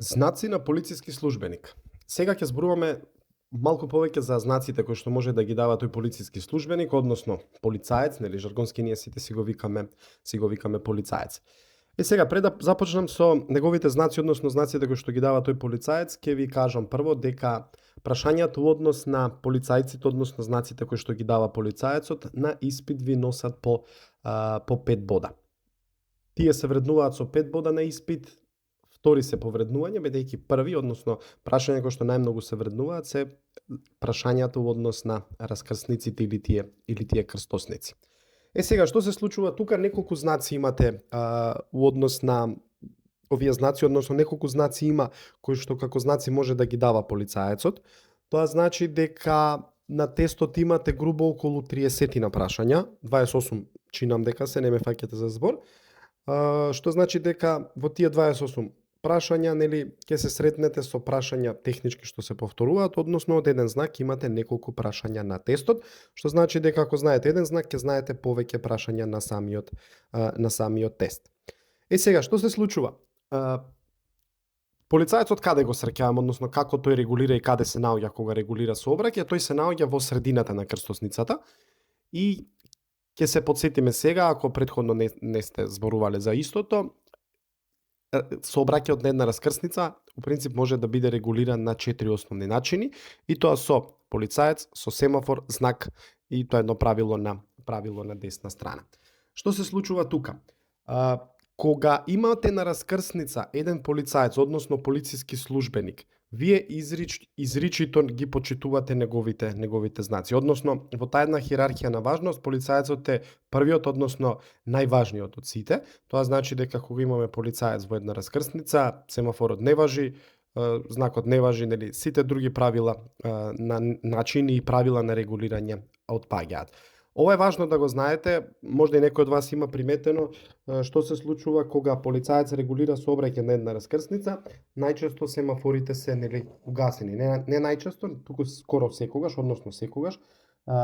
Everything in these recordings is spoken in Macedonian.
Знаци на полициски службеник. Сега ќе зборуваме малку повеќе за знаците кои што може да ги дава тој полициски службеник, односно полицаец, нели жаргонски ние сите си го викаме полицаец. Сега пред да започнам со неговите знаци, односно знаците кои што ги дава тој полицаец, ќе ви кажам прво дека прашањата во однос на полицајците, односно знаците кои што ги дава полицаецот, на испит ви носат по 5 бода. Тие се вреднуваат со 5 бода на испит. Втори се повреднување, бидејќи први, односно прашања кои што најмногу се вреднуваат се прашањата во однос на раскрсниците или тие крстосници. Сега што се случува тука? Неколку знаци имате во однос на овие знаци, односно неколку знаци има кои што како знаци може да ги дава полицаецот. Тоа значи дека на тестот имате грубо околу 30 на прашања, 28 чинам дека се, не ме фаќате за збор. Што значи дека во тие 28 прашања, нели, ќе се сретнете со прашања технички што се повторуваат, односно од еден знак имате неколку прашања на тестот, што значи дека ако знаете еден знак, ќе знаете повеќе прашања на самиот тест. Сега, што се случува? Полицаецот каде го среќавам, односно како тој регулира и каде се наоѓа кога регулира сообраќај? Тој се наоѓа во средината на крстосницата и ќе се потсетиме сега, ако претходно не сте зборувале за истото, сообраќајот на една раскрсница, у принцип може да биде регулиран на 4 основни начини, и тоа со полицаец, со семафор, знак и тоа едно правило на десна страна. Што се случува тука? Кога имате на раскрсница еден полицаец, односно полициски службеник, вие изричито ги почитувате неговите знаци. Односно, во таа една хиерархија на важност, полицаецот е првиот, односно најважниот од сите. Тоа значи дека кога имаме полицаец во една раскрсница, семафорот не важи, знакот не важи, нели, сите други правила на начини и правила на регулирање отпаѓаат. Ова е важно да го знаете, можда и некој од вас има приметено што се случува кога полицаец регулира сообраќај на една раскрсница, најчесто семафорите се, нели, угасени. Не најчесто, туку скоро секогаш, односно секогаш,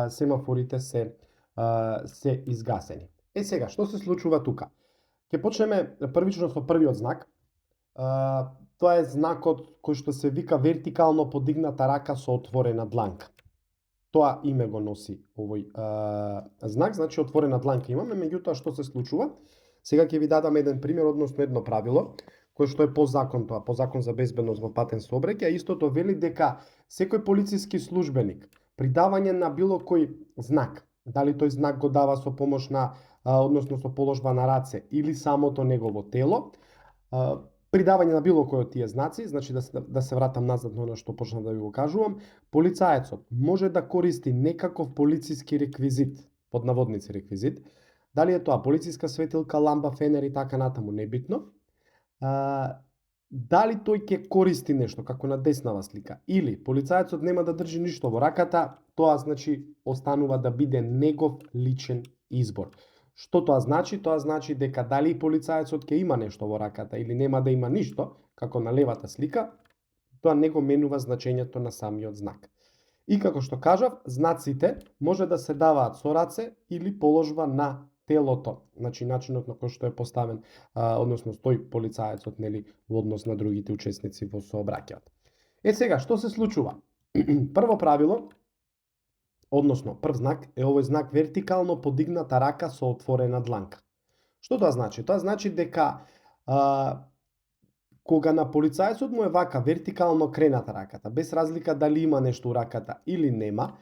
семафорите се изгасени. Сега, што се случува тука? Ќе почнеме првично со првиот знак. Тоа е знакот кој што се вика вертикално подигната рака со отворена дланка. Тоа име го носи овој знак, значи отворена дланка имаме, меѓутоа што се случува? Сега ќе ви дадам еден пример, односно едно правило, кое што е по закон за безбедност во патен сообраќај, истото вели дека секој полициски службеник при давање на било кој знак, дали тој знак го дава со помош на, односно со положба на раце или самото негово тело, при давање на било кој од тие знаци, значи да се вратам назад на она што почнав да ви го кажувам, полицаецот може да користи некаков полициски реквизит, под наводници реквизит, дали е тоа полициска светилка, ламба, фенер и така натаму, небитно, дали тој ќе користи нешто, како на деснава слика, или полицаецот нема да држи ништо во раката, тоа значи останува да биде негов личен избор. Што тоа значи? Тоа значи дека дали полицаецот ќе има нешто во раката или нема да има ништо, како на левата слика, тоа не го менува значењето на самиот знак. И како што кажав, знаците може да се даваат со раце или положба на телото, значи начинот на кој што е поставен, односно стои полицаецот, нели, во однос на другите учесници во сообраќајот. Сега, што се случува? Прво правило, односно, прв знак е овој знак вертикално подигната рака со отворена дланка. Што тоа значи? Тоа значи дека кога на полицаецот му е вака вертикално крената раката, без разлика дали има нешто у раката или нема,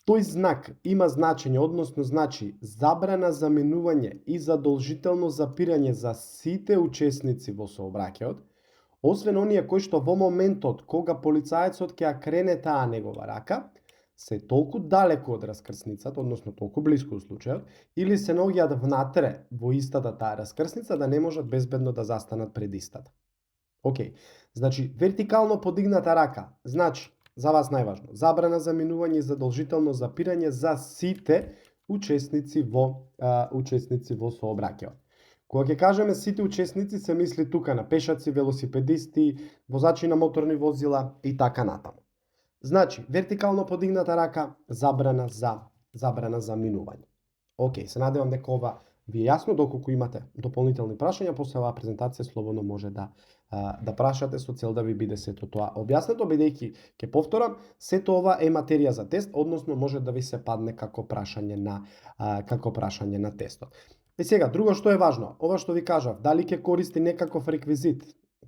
тој знак има значење, односно значи забрана за менување и задолжително запирање за сите учесници во сообраќајот, освен оние кои што во моментот кога полицаецот ќе ја крене таа негова рака, се толку далеку од раскрсницата, односно толку блиску од случајот, или се наоѓаат внатре во истата таа раскрсница да не можат безбедно да застанат пред истата. Океј, значи вертикално подигната рака, значи, за вас најважно, забрана за минување и задолжително запирање за сите учесници во сообраќајот. Кога ќе кажеме сите учесници, се мисли тука на пешаци, велосипедисти, возачи на моторни возила и така натаму. Значи, вертикално подигната рака, забрана за минување. Океј, се надевам дека ова ви е јасно, доколку имате дополнителни прашања, после оваа презентација слободно може да да прашате со цел да ви биде сето тоа објаснето, бидејќи ќе повторам, сето ова е материја за тест, односно може да ви се падне како прашање на тестот. И сега, друго што е важно, ова што ви кажав, дали ќе користи некаков реквизит,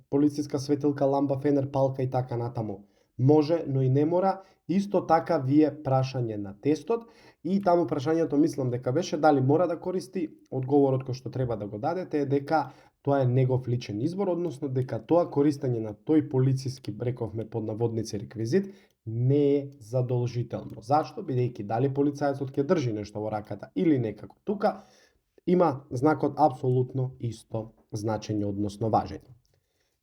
полициска светилка, ламба, фенер, палка и така натаму. Може, но и не мора. Исто така вие прашање на тестот и таму прашањето мислам дека беше дали мора да користи, одговорот кој што треба да го дадете е дека тоа е негов личен избор, односно дека тоа користење на тој полициски, рековме под наводници, реквизит не е задолжително. Зашто? Бидејќи дали полицајецот ќе држи нешто во раката или некако тука, има знакот апсолутно исто значење, односно важење.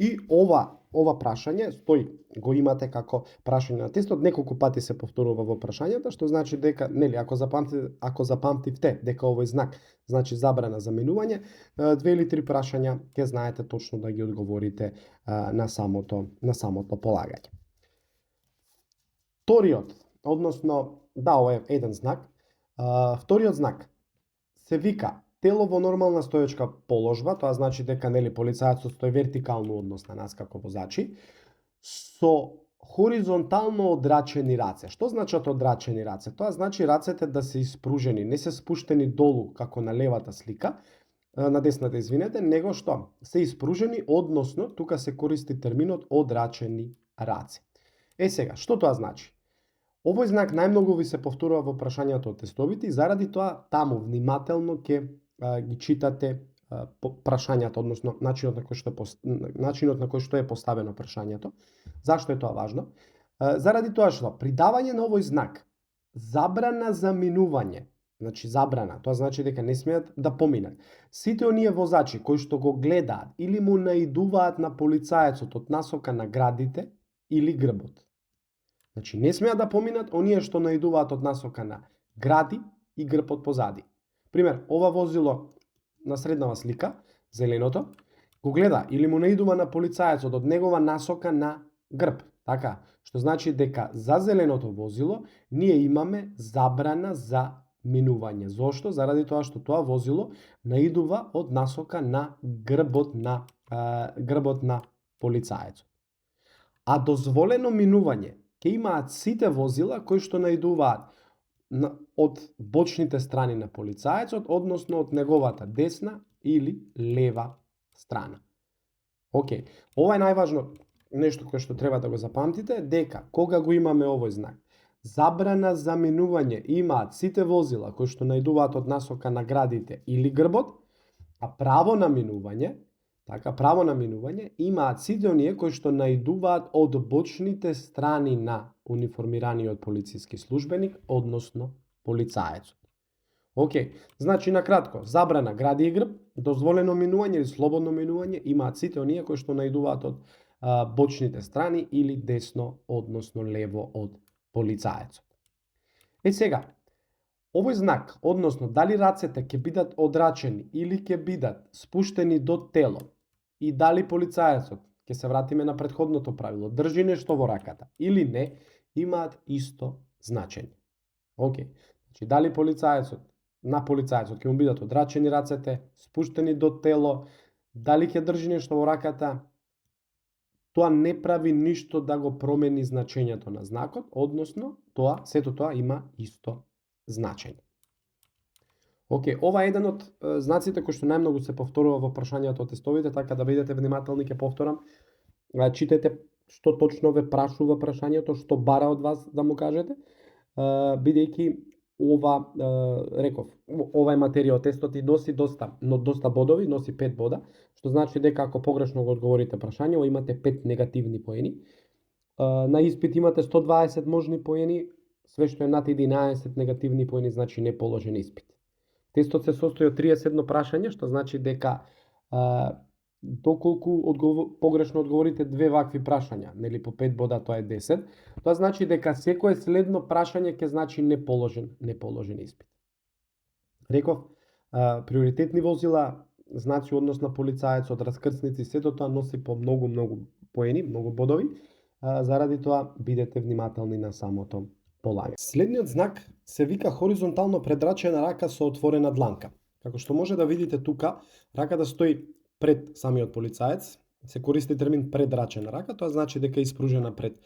И ова прашање стои, го имате како прашање на тестот, неколку пати се повторува во прашањата, што значи дека, нели, ако запамтивте дека овој знак значи забрана за минување, 2 или 3 прашања ќе знаете точно да ги одговорите на самото полагање. Вториот, односно, ова е еден знак, вториот знак се вика тело во нормална стоечка положба, тоа значи дека нели полицајецот стои вертикално однос на нас како возачи, со хоризонтално одрачени раце. Што значат одрачени раце? Тоа значи рацете да се испружени, не се спуштени долу како на левата слика, на десната извинете, него што се испружени, односно тука се користи терминот одрачени раце. Сега, што тоа значи? Овој знак најмногу ви се повторува во прашањата од тестовите и заради тоа таму внимателно ќе ги читате прашањата, односно начинот на кој што е поставено прашањето. Зашто е тоа важно? Заради тоа што придавање на овој знак забрана за минување, значи забрана, тоа значи дека не смеат да поминат. Сите оние возачи кои што го гледаат или му наидуваат на полицајецот од насока на градите или грбот. Значи не смеат да поминат оние што наидуваат од насока на гради и грбот позади. Пример, ова возило на среднава слика, зеленото, го гледа или му наидува на полицајецот од негова насока на грб. Така, што значи дека за зеленото возило ние имаме забрана за минување. Зошто? Заради тоа што тоа возило наидува од насока на грбот на полицајецот. А дозволено минување ќе имаат сите возила кои што наидуваат од бочните страни на полицајецот, односно од неговата десна или лева страна. Океј, ова е најважно нешто кое што треба да го запамтите, дека кога го имаме овој знак, забрана за минување имаат сите возила кои што наидуваат од насока на градите или грбот, а право на минување имаат сите оние кои што наидуваат од бочните страни на униформираниот полициски службеник, односно полицаецот. Океј, значи на кратко, забрана гради и грб, дозволено минување или слободно минување имаат сите оние кои што наидуваат од бочните страни или десно, односно лево од полицаецот. Сега, овој знак, односно дали рацете ќе бидат одрачени или ќе бидат спуштени до тело и дали полицаецот, ќе се вратиме на претходното правило, држи нешто во раката или не, имаат исто значење. Океј, значи дали на полицаецот ќе му бидат одрачени рацете, спуштени до тело, дали ќе држи нешто во раката, тоа не прави ништо да го промени значењето на знакот, односно сето тоа има исто значење. Океј, ова е еден од знаците кои што најмногу се повторува во прашањата од тестовите, така да бидете внимателни, ќе повторам. Читете што точно ве прашува прашањето, што бара од вас да му кажете, бидејќи ова е материја од тестот и носи доста бодови, носи 5 бода, што значи дека ако погрешно го одговорите прашањето, имате 5 негативни поени. На испит имате 120 можни поени, све што е над 11 негативни поени значи не положен испит. Тестот се состои од 31 прашање, што значи дека доколку погрешно одговорите 2 вакви прашања, нели по 5 бода, тоа е 10, тоа значи дека секое следно прашање ќе значи не положен испит. Реков, приоритетни возила, знаци однос на полицаецот, раскрсници, сето тоа носи по многу поени, многу бодови, заради тоа бидете внимателни на самото полагање. Следниот знак се вика хоризонтално предрачена рака со отворена дланка. Како што може да видите тука, раката стои пред самиот полицаец, се користи термин предрачена рака, тоа значи дека е испружена пред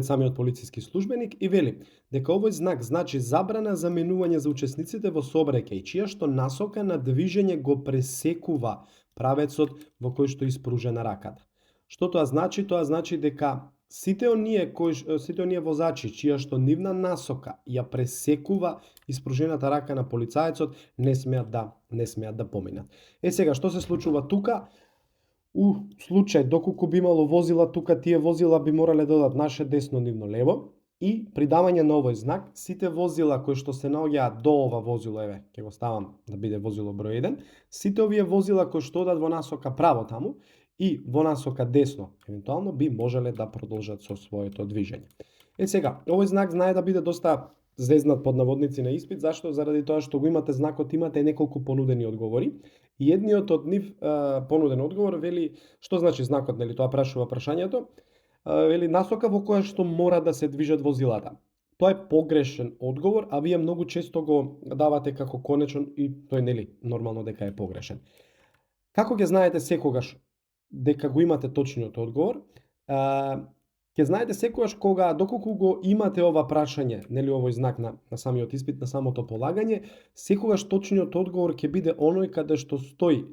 самиот полициски службеник и вели дека овој знак значи забрана за минување за учесниците во сообраќај, чија што насока на движење го пресекува правецот во кој што е испружена раката. Што тоа значи? Тоа значи дека сите оние возачи чија што нивна насока ја пресекува испружената рака на полицаецот не смеат да поминат. Сега што се случува тука? У случај доколку би имало возила тука, тие возила би морале да одат наше десно, нивно лево, и при давање на овој знак сите возила кои што се наоѓаат до ова возило, еве ќе го ставам да биде возило број 1, сите овие возила кои што одат во насока право таму и во насока десно, евентуално би можеле да продолжат со своето движење. Сега, овој знак знае да биде доста зезнат под наводници на испит, зашто? Заради тоа што го имате знакот, имате неколку понудени одговори и едниот од нив понуден одговор вели што значи знакот, нели, тоа прашува прашањето, вели насока во која што мора да се движат возилата. Тоа е погрешен одговор, а вие многу често го давате како конечен и тој, нели, нормално дека е погрешен. Како ќе знаете секогаш дека го имате точниот одговор? Ќе знаете секогаш кога, доколку го имате ова прашање, нели, овој знак на самиот испит, на самото полагање, секогаш точниот одговор ќе биде оној каде што стои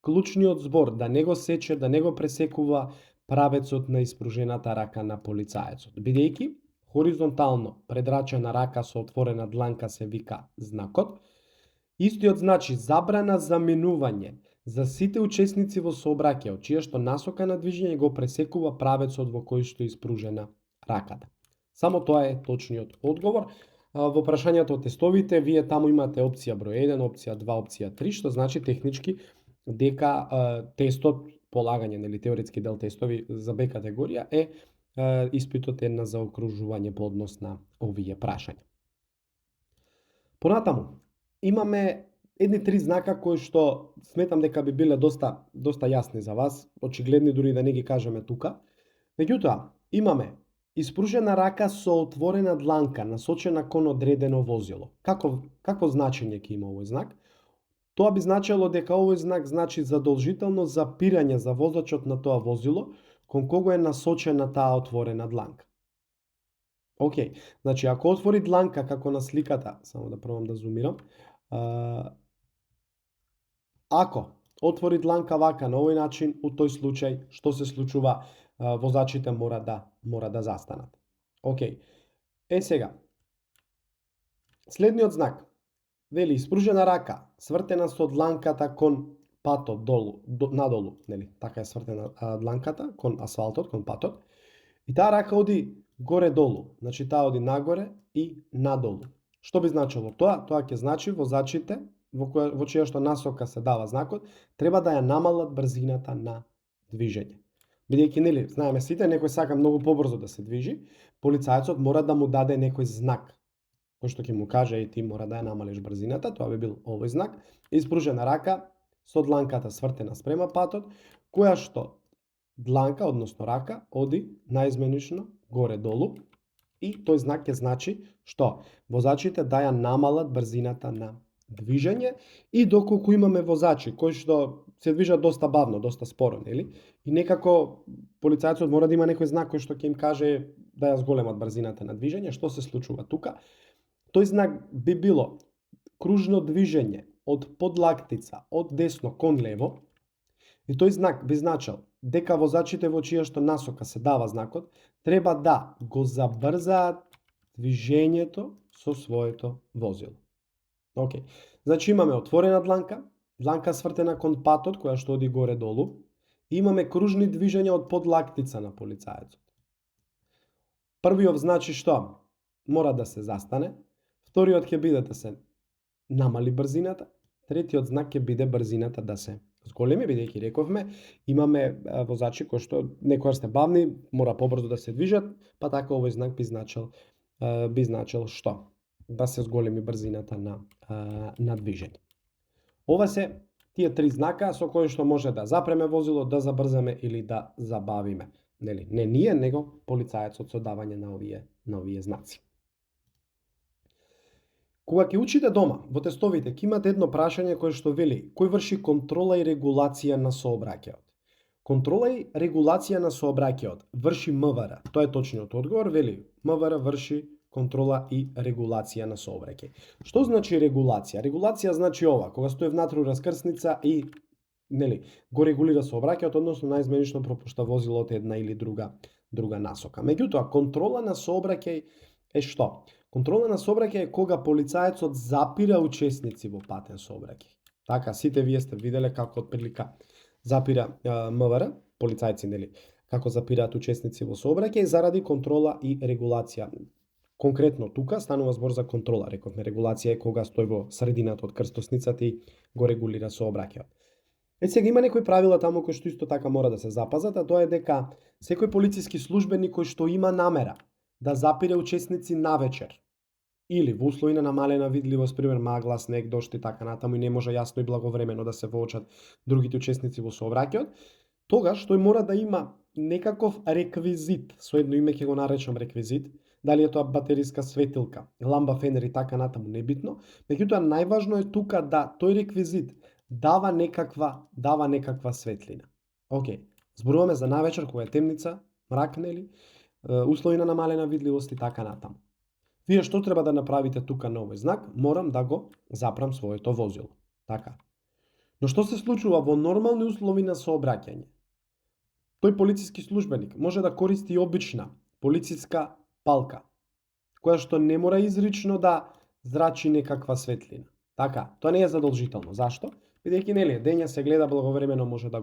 клучниот збор, да не го сече, да не го пресекува правецот на испружената рака на полицаецот. Бидејќи хоризонтално предрачена рака со отворена дланка се вика знакот, истиот значи забрана за минување за сите учесници во сообраќајот, чија што насока на движење го пресекува правецот во кој што е испружена раката. Само тоа е точниот одговор. Во прашањето од тестовите, вие таму имате опција број 1, опција 2, опција 3, што значи технички дека тестот, полагање, нели, теоретски дел тестови за Б категорија е испитот на заокружување по однос на овие прашања. Понатаму, имаме едни 3 знака кои што сметам дека би биле доста јасни за вас, очигледни дури да не ги кажеме тука. Меѓутоа, имаме испружена рака со отворена дланка насочена кон одредено возило. Какво значење ќе има овој знак? Тоа би значело дека овој знак значи задолжително запирање за возачот на тоа возило кон кого е насочена таа отворена дланка. Океј, значи ако отвори дланка како на сликата, само да пробам да зумирам, ако отвори дланка вака на овој начин, у тој случај што се случува? Возачите мора да застанат. Океј. Сега, следниот знак вели испружена рака свртена со дланката кон патот надолу, нели? Така е свртена дланката кон асфалтот, кон патот. И таа рака оди горе-долу, значи таа оди нагоре и надолу. Што би значило тоа? Тоа ќе значи возачите во чија што насока се дава знакот, треба да ја намалат брзината на движење. Бидејќи, нели, знаеме сите, некој сака многу побрзо да се движи, полицаецот мора да му даде некој знак, кој што ќе му каже и ти мора да ја намалиш брзината, тоа би бил овој знак, испружена рака со дланката свртена спрема патот, која што дланка, односно рака, оди наизменично горе-долу, и тој знак ќе значи што? Возачите да ја намалат брзината на движење, и доколку имаме возачи кои што се движат доста бавно, доста споро, нели? И некако полицајецот мора да има некој знак кој што ќе им каже да ја зголемат брзината на движење. Што се случува тука? Тој знак би било кружно движење од подлактица од десно кон лево, и тој знак би значил дека возачите во чија што насока се дава знакот треба да го забрзаат движењето со своето возило. Океј. Значи имаме отворена дланка свртена кон патот која што оди горе-долу, и имаме кружни движења од подлактица на полицаецот. Првиот значи што? Мора да се застане, вториот ќе биде да се намали брзината, третиот знак ќе биде брзината да се зголеми, бидејќи рековме, имаме возачи кои што некојаш сте бавни, мора побрзо да се движат, па така овој знак би значил што? Да се зголеми брзината на движење. Ова се тие 3 знака со кои што може да запреме возило, да забрзаме или да забавиме. Нели, не ние, него полицаецот со давање на овие знаци. Кога ќе учите дома, во тестовите, ќе имате едно прашање кое што вели кој врши контрола и регулација на сообраќајот. Контрола и регулација на сообраќајот врши МВР. Тоа е точниот одговор, вели МВР врши контрола и регулација на сообраќај. Што значи регулација? Регулација значи ова, кога стои внатре раскрсница и го регулира сообраќајот, односно наизменично пропушта возило од една или друга насока. Меѓутоа, контрола на сообраќај е што? Контрола на сообраќај е кога полицаецот запира учесници во патен сообраќај. Така, сите вие сте виделе како отприлика запира МВР, полицајци, како запираат учесници во сообраќај заради контрола и регулација. Конкретно тука станува збор за контрола, рековме, регулација е кога стои во средината од крстосницата и го регулира сообраќајот. Сега има некои правила таму кои што исто така мора да се запазат, а тоа е дека секој полициски службеник кој што има намера да запире учесници навечер или во услови на намалена видливост, пример магла, снег, дожд и така натаму, и не може јасно и благовремено да се воочат другите учесници во сообраќајот, тогаш тој мора да има некаков реквизит, со едно име ќе го наречам реквизит, дали е тоа батериска светилка, ламба, фенер и така натаму, небитно, меѓутоа најважно е тука да тој реквизит дава некаква светлина. Океј, зборуваме за навечер кога е темница, мрак, услови на намалена видливост и така натаму. Вие што треба да направите тука на овој знак? Морам да го запрам своето возило. Така. Но што се случува во нормални услови на сообраќање? Тој полициски службеник може да користи обична полициска палка, која што не мора изрично да зрачи некаква светлина. Така, тоа не е задолжително. Зашто? Бидејќи дења се гледа, благовремено може да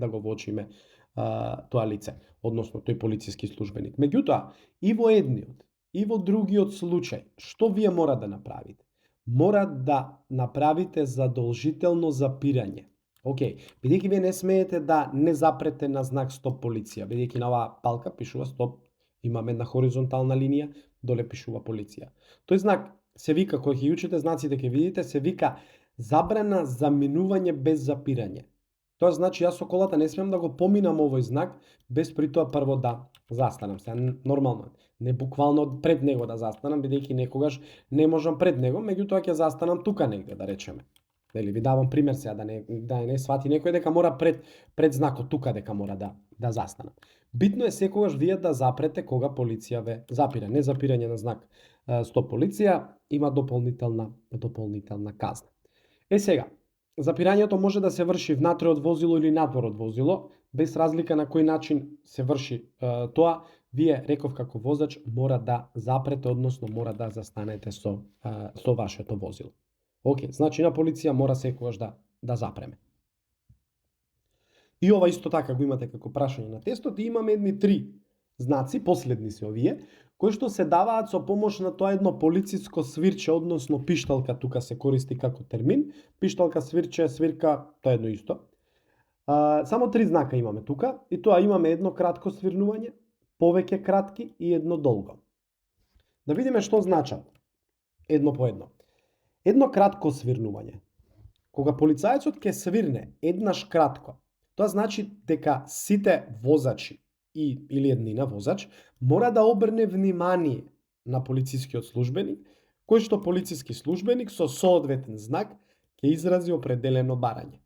го воочиме тоа лице, односно тој полициски службеник. Меѓутоа, и во едниот и во другиот случај, што вие мора да направите? Мора да направите задолжително запирање. Океј, бидејќи вие не смеете да не запрете на знак стоп полиција, бидејќи на оваа палка пишува стоп, имаме една хоризонтална линија, доле пишува полиција. Тој знак се вика, кога ќе учите знаците ќе видите, се вика забрана за минување без запирање. Тоа значи јас со колата не смеам да го поминам овој знак без при тоа прво да застанам. Сега нормално, не буквално пред него да застанам, бидејќи некогаш не можам пред него, меѓутоа ќе застанам тука негде, да речеме. Ви давам пример сега да не свати некој дека мора пред знакот тука дека мора да застанам. Битно е секогаш вие да запрете кога полиција ве запира. Не запирање на знак стоп полиција има дополнителна казна. Сега, запирањето може да се врши внатре од возило или надвор од возило, без разлика на кој начин се врши тоа, вие, реков како возач, мора да запрете, односно мора да застанете со вашето возило. Океј, значи на полиција мора секогаш да запреме. И ова исто така го имате како прашање на тестот, и имаме едни 3 знаци, последни се овие, кои што се даваат со помош на тоа едно полициско свирче, односно пишталка, тука се користи како термин, пишталка, свирче, свирка, тоа е едно исто. Само 3 знака имаме тука, и тоа имаме едно кратко свирнување, повеќе кратки и едно долго. Да видиме што значат едно по едно. Едно кратко свирнување. Кога полицајецот ќе свирне еднаш кратко, тоа значи дека сите возачи или еднина возач мора да обрне внимание на полицискиот службеник, кој што полициски службеник со соодветен знак ќе изрази определено барање.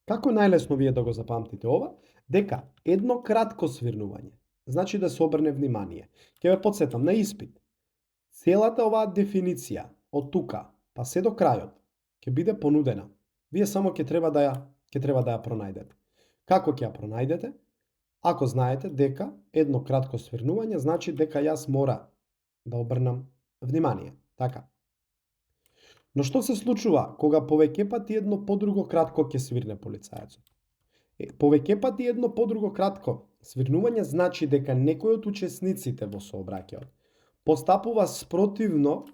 Како најлесно вие да го запамтите ова? Дека едно кратко свирнување значи да се обрне внимание. Ќе ве потсетам на испит. Целата оваа дефиниција од тука па се до крајот ќе биде понудена. Вие само ќе треба да ја пронајдете. Како ќе ја пронајдете? Ако знаете дека едно кратко свирнување значи дека јас мора да обрнам внимание. Така. Но што се случува кога повеќе пати едно по друго кратко ќе свирне полицајецот? Повеќе пати едно по друго кратко свирнување значи дека некој од учесниците во сообраќајот постапува спротивно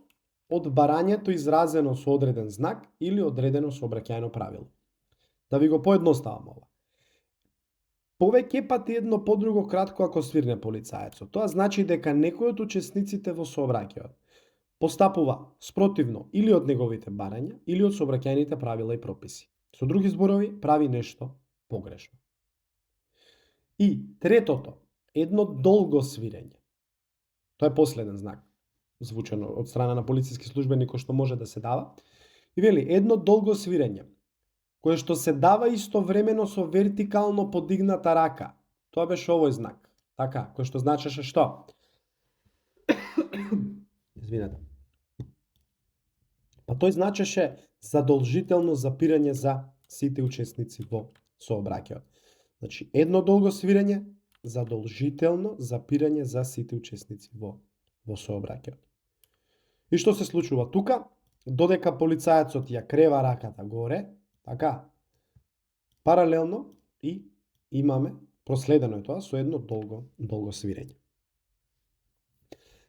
од барањето изразено со одреден знак или одредено сообраќајно правило. Да ви го поедноставам ова. Повеќе пати едно по друго кратко ако свирне полицајецот. Тоа значи дека некој од учесниците во сообраќајот постапува спротивно или од неговите барања, или од сообраќајните правила и прописи. Со други зборови, прави нешто погрешно. И третото, едно долго свирење. Тоа е последен знак, звучено од страна на полициски службеник кој што може да се дава. И вели, едно долго свирење кој што се дава истовремено со вертикално подигната рака. Тоа беше овој знак. Така, кој што значеше што? Извинете. Па тој значеше задолжително запирање за сите учесници во сообраќајот. Значи, едно долго свирење, задолжително запирање за сите учесници во сообраќајот. И што се случува тука? Додека полицајецот ја крева раката горе, така, паралелно и имаме, проследено е тоа, со едно долго свирење.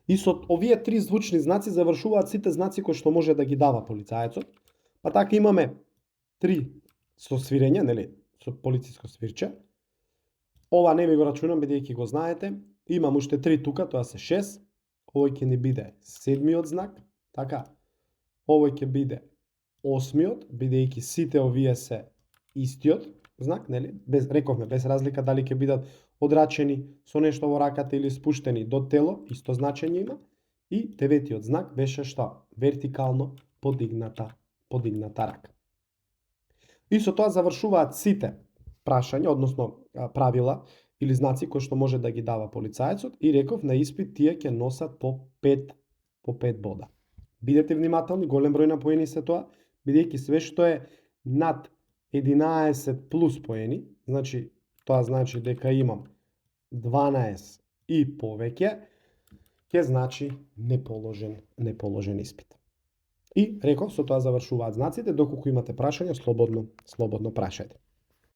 И со овие три звучни знаци завршуваат сите знаци кои што може да ги дава полицајецот. Па така имаме три со свирење, нели, со полициско свирче. Ова не ми го рачунам, бидејќи го знаете. Имам уште три тука, тоа се 6. Овој ќе ни биде седмиот знак, така. Овој ќе биде осмиот, бидејќи сите овие се истиот знак, нели? Рековме, без разлика дали ќе бидат одрачени со нешто во раката или спуштени до тело, исто значење има. И деветиот знак беше што? Вертикално подигната рака. И со тоа завршуваат сите прашања, односно правила или знаци кои што може да ги дава полицајецот, и реков на испит тие ќе носат по 5 бода. Бидете внимателни, голем број на поени се тоа, бидејќи све што е над 11 плюс поени, значи тоа значи дека имам 12 и повеќе, ќе значи неположен испит. И реков, со тоа завршуваат знаците, доколку имате прашања, слободно прашајте.